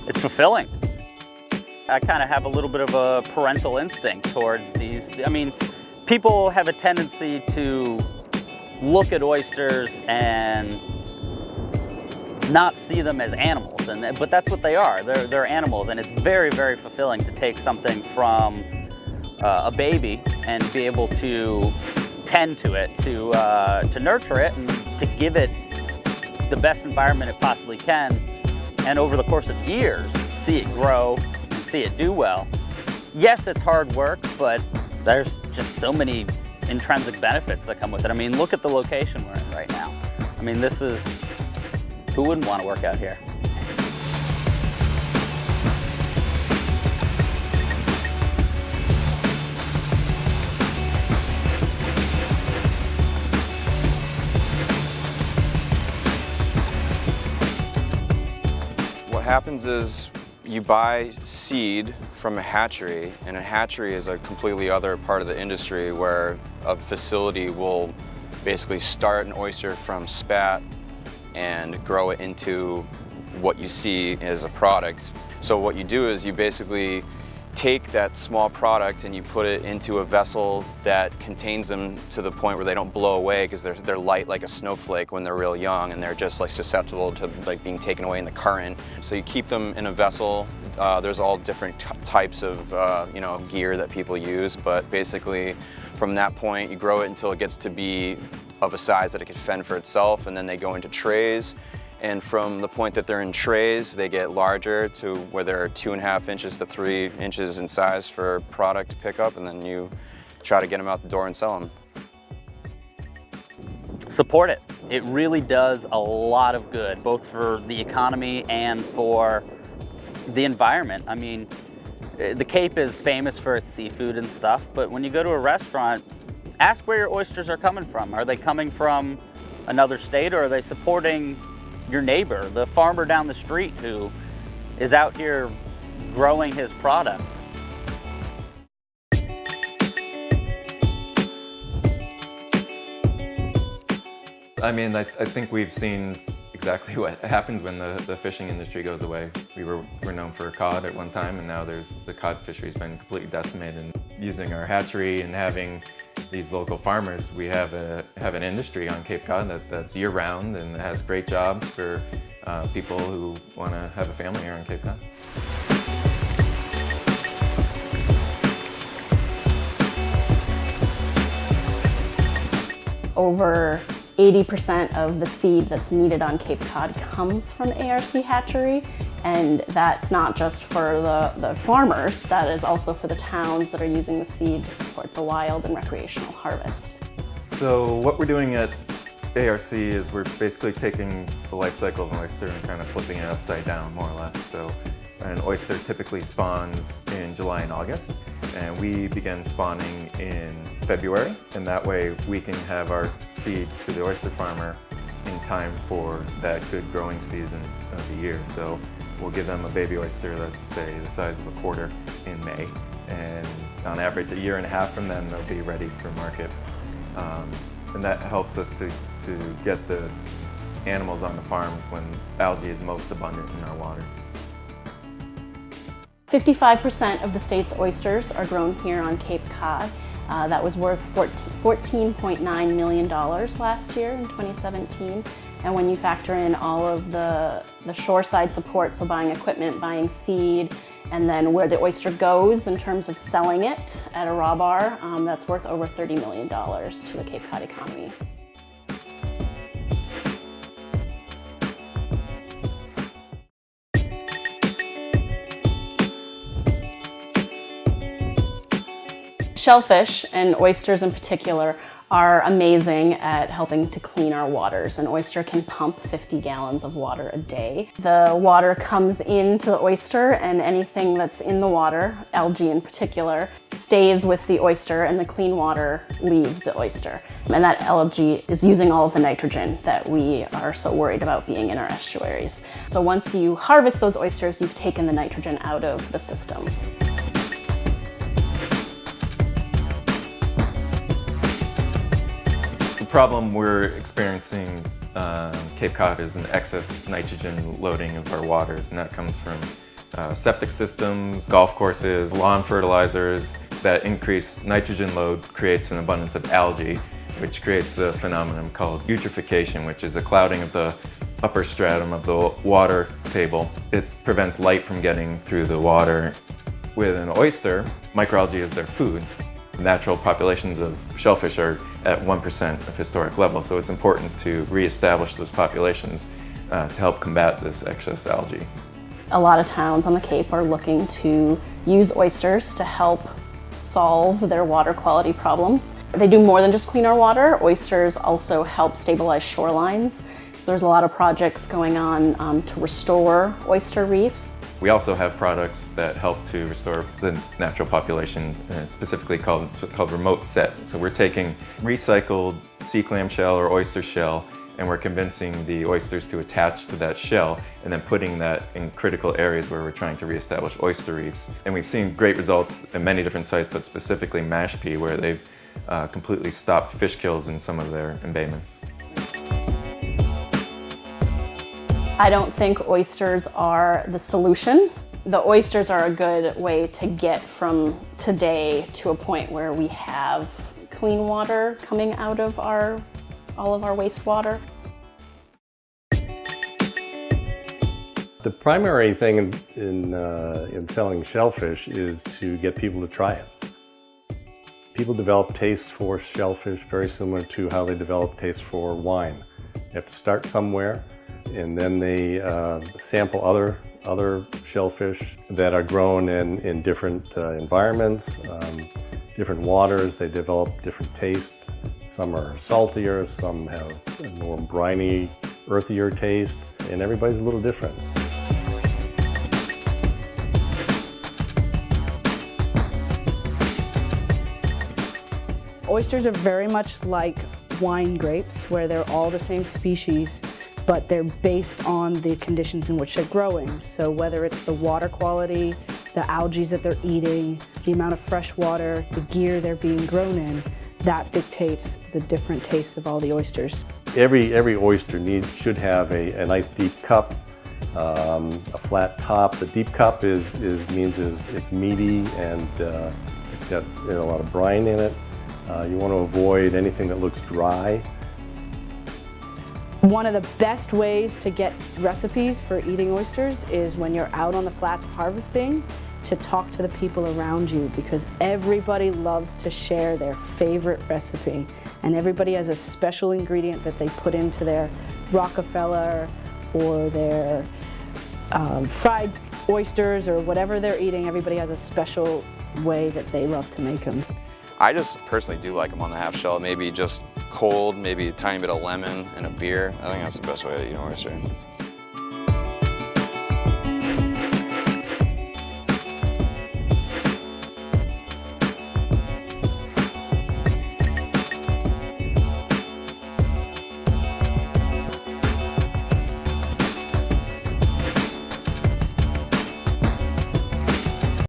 it's fulfilling. I kind of have a little bit of a parental instinct towards these. I mean, people have a tendency to look at oysters and not see them as animals, but that's what they are. They're animals, and it's very, very fulfilling to take something from a baby and be able to tend to it, to nurture it, and to give it the best environment it possibly can, and over the course of years, see it grow and see it do well. Yes, it's hard work, but there's just so many intrinsic benefits that come with it. I mean, look at the location we're in right now. I mean, this is, who wouldn't want to work out here? What happens is you buy seed from a hatchery, and a hatchery is a completely other part of the industry where a facility will basically start an oyster from spat and grow it into what you see as a product. So what you do is you basically take that small product and you put it into a vessel that contains them to the point where they don't blow away, because they're light like a snowflake when they're real young, and they're just like susceptible to like being taken away in the current. So you keep them in a vessel. There's all different types of gear that people use, but basically from that point you grow it until it gets to be of a size that it can fend for itself, and then they go into trays. And from the point that they're in trays, they get larger to where they're 2.5 inches to 3 inches in size for product to pick up, and then you try to get them out the door and sell them. Support it. It really does a lot of good, both for the economy and for the environment. I mean, the Cape is famous for its seafood and stuff, but when you go to a restaurant, ask where your oysters are coming from. Are they coming from another state, or are they supporting your neighbor, the farmer down the street who is out here growing his product? I mean, I think we've seen exactly what happens when the fishing industry goes away. We were known for cod at one time, and now the cod fishery's been completely decimated. And using our hatchery and having these local farmers, we have an industry on Cape Cod that's year-round and has great jobs for people who want to have a family here on Cape Cod. Over 80% of the seed that's needed on Cape Cod comes from the ARC hatchery, and that's not just for the farmers, that is also for the towns that are using the seed to support the wild and recreational harvest. So what we're doing at ARC is we're basically taking the life cycle of an oyster and kind of flipping it upside down, more or less. So an oyster typically spawns in July and August, and we begin spawning in February, and that way we can have our seed to the oyster farmer in time for that good growing season of the year. So we'll give them a baby oyster that's, say, the size of a quarter in May, and on average 1.5 years from then they'll be ready for market. And that helps us to get the animals on the farms when algae is most abundant in our waters. 55% of the state's oysters are grown here on Cape Cod. That was worth $14.9 million last year in 2017. And when you factor in all of the shoreside support, so buying equipment, buying seed, and then where the oyster goes in terms of selling it at a raw bar, that's worth over $30 million to the Cape Cod economy. Shellfish, and oysters in particular, are amazing at helping to clean our waters. An oyster can pump 50 gallons of water a day. The water comes into the oyster, and anything that's in the water, algae in particular, stays with the oyster, and the clean water leaves the oyster. And that algae is using all of the nitrogen that we are so worried about being in our estuaries. So once you harvest those oysters, you've taken the nitrogen out of the system. The problem we're experiencing Cape Cod is an excess nitrogen loading of our waters, and that comes from septic systems, golf courses, lawn fertilizers. That increased nitrogen load creates an abundance of algae, which creates a phenomenon called eutrophication, which is a clouding of the upper stratum of the water table. It prevents light from getting through the water. With an oyster, microalgae is their food. Natural populations of shellfish are at 1% of historic level, so it's important to reestablish those populations to help combat this excess algae. A lot of towns on the Cape are looking to use oysters to help solve their water quality problems. They do more than just clean our water. Oysters also help stabilize shorelines. So there's a lot of projects going on to restore oyster reefs. We also have products that help to restore the natural population, specifically called remote set. So we're taking recycled sea clam shell or oyster shell, and we're convincing the oysters to attach to that shell and then putting that in critical areas where we're trying to reestablish oyster reefs. And we've seen great results in many different sites, but specifically Mashpee, where they've completely stopped fish kills in some of their embayments. I don't think oysters are the solution. The oysters are a good way to get from today to a point where we have clean water coming out of all of our wastewater. The primary thing in selling shellfish is to get people to try it. People develop tastes for shellfish very similar to how they develop tastes for wine. You have to start somewhere, and then they sample other shellfish that are grown in different environments, different waters. They develop different tastes. Some are saltier, some have a more briny, earthier taste, and everybody's a little different. Oysters are very much like wine grapes, where they're all the same species, but they're based on the conditions in which they're growing. So whether it's the water quality, the algae that they're eating, the amount of fresh water, the gear they're being grown in, that dictates the different tastes of all the oysters. Every oyster should have a nice deep cup, a flat top. The deep cup means it's meaty and it's got a lot of brine in it. You want to avoid anything that looks dry. One of the best ways to get recipes for eating oysters is when you're out on the flats harvesting, to talk to the people around you, because everybody loves to share their favorite recipe, and everybody has a special ingredient that they put into their Rockefeller or their fried oysters or whatever they're eating. Everybody has a special way that they love to make them. I just personally do like them on the half shell, maybe just cold, maybe a tiny bit of lemon and a beer. I think that's the best way to eat an oyster.